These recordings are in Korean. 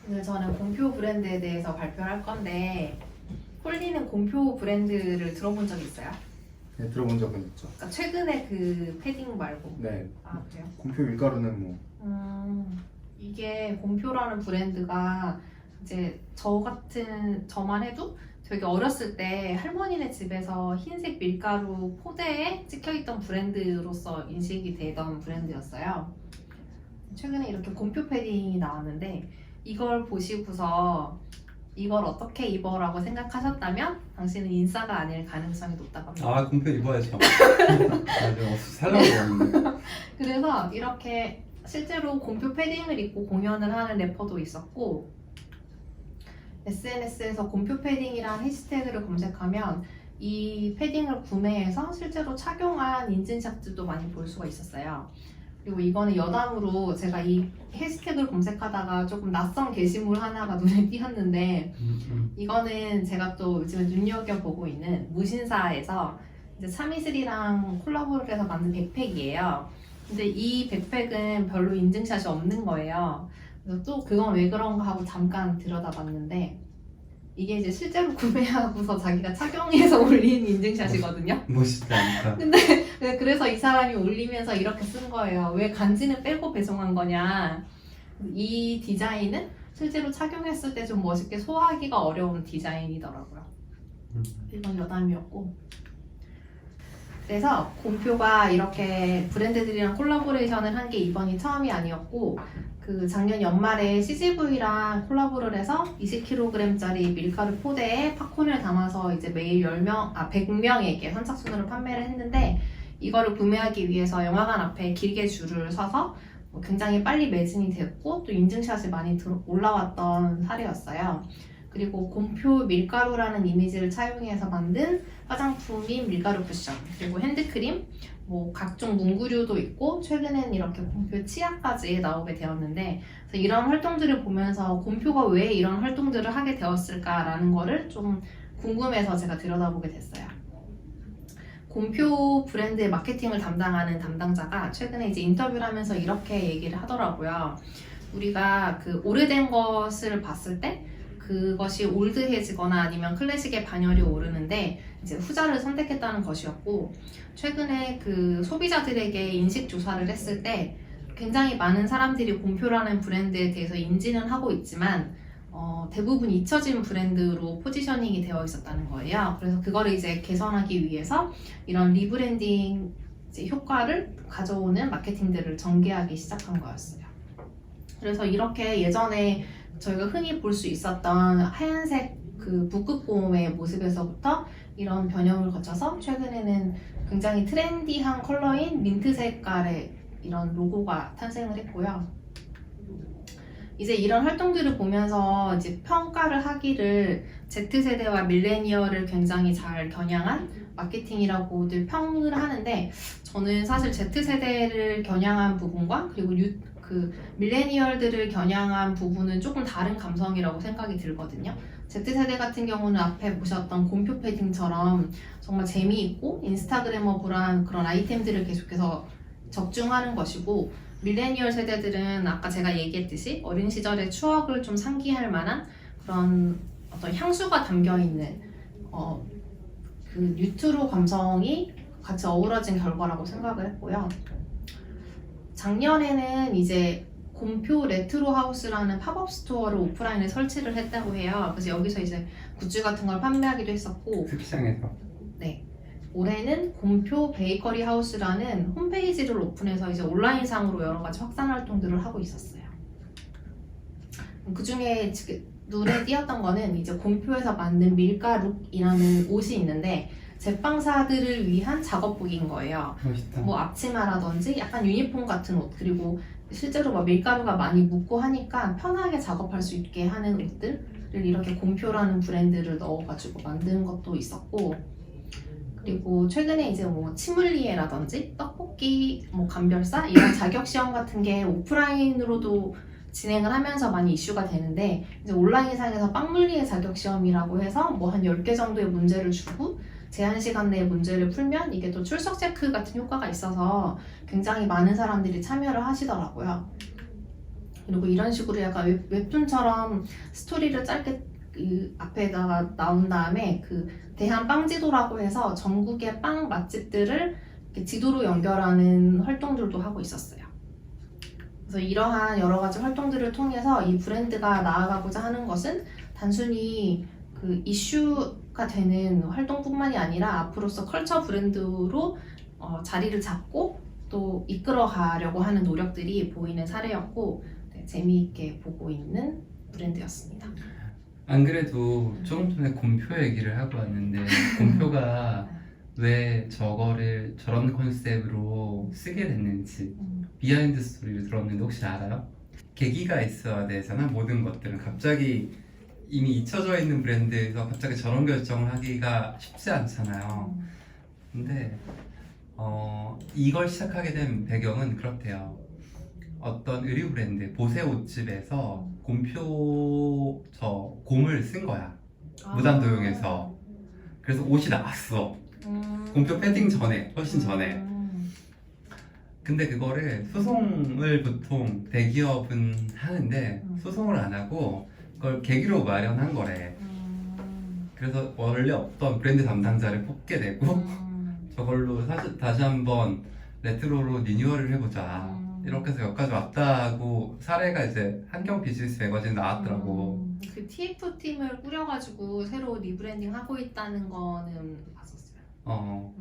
오늘 저는 곰표 브랜드에 대해서 발표를 할 건데, 폴리는 곰표 브랜드를 들어본 적 있어요? 네, 들어본 적은 있죠. 그러니까 최근에 그 패딩 말고. 네, 아, 그래요? 곰표 밀가루는 뭐 이게 곰표라는 브랜드가 이제 저만 해도 되게 어렸을 때 할머니네 집에서 흰색 밀가루 포대에 찍혀있던 브랜드로서 인식이 되던 브랜드였어요. 최근에 이렇게 곰표 패딩이 나왔는데 이걸 보시고서 이걸 어떻게 입어라고 생각하셨다면 당신은 인싸가 아닐 가능성이 높다고 합니다. 아, 곰표 입어야죠. 아, 살라고 했는데. 그래서 이렇게 실제로 곰표 패딩을 입고 공연을 하는 래퍼도 있었고, SNS에서 곰표 패딩이란 해시태그를 검색하면 이 패딩을 구매해서 실제로 착용한 인증샷들도 많이 볼 수가 있었어요. 그리고 이거는 여담으로 제가 이 해시태그를 검색하다가 조금 낯선 게시물 하나가 눈에 띄었는데, 이거는 제가 또 요즘에 눈여겨보고 있는 무신사에서 이제 참이슬이랑 콜라보를 해서 만든 백팩이에요. 근데 이 백팩은 별로 인증샷이 없는 거예요. 그래서 또 그건 왜 그런가 하고 잠깐 들여다봤는데, 이게 이제 실제로 구매하고서 자기가 착용해서 올린 인증샷이거든요. 멋있다. 근데 그래서 이 사람이 올리면서 이렇게 쓴 거예요. 왜 간지는 빼고 배송한 거냐. 이 디자인은 실제로 착용했을 때 좀 멋있게 소화하기가 어려운 디자인이더라고요. 이건 여담이었고. 그래서 곰표가 이렇게 브랜드들이랑 콜라보레이션을 한 게 이번이 처음이 아니었고, 그 작년 연말에 CGV랑 콜라보를 해서 20kg짜리 밀가루 포대에 팝콘을 담아서 이제 매일 100명에게 선착순으로 판매를 했는데, 이거를 구매하기 위해서 영화관 앞에 길게 줄을 서서 굉장히 빨리 매진이 됐고 또 인증샷이 많이 올라왔던 사례였어요. 그리고 곰표 밀가루라는 이미지를 차용해서 만든 화장품인 밀가루 쿠션, 그리고 핸드크림, 뭐 각종 문구류도 있고 최근엔 이렇게 곰표 치약까지 나오게 되었는데, 그래서 이런 활동들을 보면서 곰표가 왜 이런 활동들을 하게 되었을까라는 거를 좀 궁금해서 제가 들여다보게 됐어요. 곰표 브랜드의 마케팅을 담당하는 담당자가 최근에 이제 인터뷰를 하면서 이렇게 얘기를 하더라고요. 우리가 그 오래된 것을 봤을 때 그것이 올드해지거나 아니면 클래식의 반열이 오르는데 이제 후자를 선택했다는 것이었고, 최근에 그 소비자들에게 인식 조사를 했을 때 굉장히 많은 사람들이 곰표라는 브랜드에 대해서 인지는 하고 있지만 대부분 잊혀진 브랜드로 포지셔닝이 되어 있었다는 거예요. 그래서 그거를 이제 개선하기 위해서 이런 리브랜딩 이제 효과를 가져오는 마케팅들을 전개하기 시작한 거였어요. 그래서 이렇게 예전에 저희가 흔히 볼 수 있었던 하얀색 그 북극곰의 모습에서부터 이런 변형을 거쳐서 최근에는 굉장히 트렌디한 컬러인 민트 색깔의 이런 로고가 탄생을 했고요. 이제 이런 활동들을 보면서 이제 평가를 하기를 Z세대와 밀레니얼을 굉장히 잘 겨냥한 마케팅이라고들 평을 하는데, 저는 사실 Z세대를 겨냥한 부분과 그리고 그 밀레니얼들을 겨냥한 부분은 조금 다른 감성이라고 생각이 들거든요. Z세대 같은 경우는 앞에 보셨던 곰표 패딩처럼 정말 재미있고 인스타그래머블한 그런 아이템들을 계속해서 적중하는 것이고, 밀레니얼 세대들은 아까 제가 얘기했듯이 어린 시절의 추억을 좀 상기할 만한 그런 어떤 향수가 담겨있는 그 뉴트로 감성이 같이 어우러진 결과라고 생각을 했고요. 작년에는 이제 곰표 레트로 하우스라는 팝업 스토어를 오프라인에 설치를 했다고 해요. 그래서 여기서 이제 굿즈 같은 걸 판매하기도 했었고, 특시장에서. 네. 올해는 곰표 베이커리 하우스라는 홈페이지를 오픈해서 이제 온라인상으로 여러 가지 확산 활동들을 하고 있었어요. 그 중에 눈에 띄었던 거는 이제 곰표에서 만든 밀가룩이라는 옷이 있는데 제빵사들을 위한 작업복인 거예요. 멋있다. 뭐 앞치마라든지 약간 유니폼 같은 옷, 그리고 실제로 막 밀가루가 많이 묻고 하니까 편하게 작업할 수 있게 하는 옷들을 이렇게 곰표라는 브랜드를 넣어가지고 만든 것도 있었고, 그리고 최근에 이제 뭐 치믈리에라든지 떡볶이, 뭐 감별사 이런 자격 시험 같은 게 오프라인으로도 진행을 하면서 많이 이슈가 되는데, 이제 온라인상에서 빵물리에 자격 시험이라고 해서 뭐 한 10개 정도의 문제를 주고 제한 시간 내에 문제를 풀면 이게 또 출석 체크 같은 효과가 있어서 굉장히 많은 사람들이 참여를 하시더라고요. 그리고 이런 식으로 약간 웹툰처럼 스토리를 짧게 그 앞에다가 나온 다음에 그 대한 빵지도라고 해서 전국의 빵 맛집들을 이렇게 지도로 연결하는 활동들도 하고 있었어요. 그래서 이러한 여러 가지 활동들을 통해서 이 브랜드가 나아가고자 하는 것은 단순히 그 이슈가 되는 활동뿐만이 아니라 앞으로서 컬처 브랜드로 자리를 잡고 또 이끌어 가려고 하는 노력들이 보이는 사례였고 네, 재미있게 보고 있는 브랜드였습니다. 안 그래도 조금 전에 곰표 얘기를 하고 왔는데 곰표가 왜 저거를 저런 컨셉으로 쓰게 됐는지 비하인드 스토리를 들었는데 혹시 알아요? 계기가 있어야 되잖아. 모든 것들은 갑자기 이미 잊혀져 있는 브랜드에서 갑자기 저런 결정을 하기가 쉽지 않잖아요. 근데 이걸 시작하게 된 배경은 그렇대요. 어떤 의류 브랜드 보세 옷집에서 곰표 곰을 쓴 거야. 무단도용해서. 그래서 옷이 나왔어. 곰표 패딩 전에, 훨씬 전에. 근데 그거를 소송을 보통 대기업은 하는데 소송을 안 하고 그걸 계기로 마련한 거래. 그래서 원래 없던 브랜드 담당자를 뽑게 되고 저걸로 다시 한번 레트로로 리뉴얼을 해보자. 이렇게 해서 여기까지 왔다고 사례가 이제 한경 비즈니스 매거진에 나왔더라고. 그 TF 팀을 꾸려가지고 새로 리브랜딩 하고 있다는 거는 봤었어요.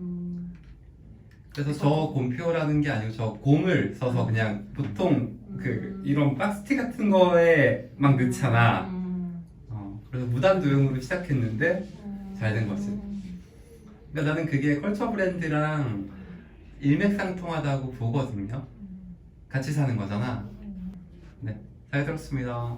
그래서 저 곰표라는 게 아니고 저 곰을 써서 그냥 보통 그 이런 박스티 같은 거에 막 넣잖아. 그래서 무단도용으로 시작했는데 잘 된 거지. 그러니까 나는 그게 컬처 브랜드랑 일맥상통하다고 보거든요. 같이 사는 거잖아. 네, 잘 들었습니다.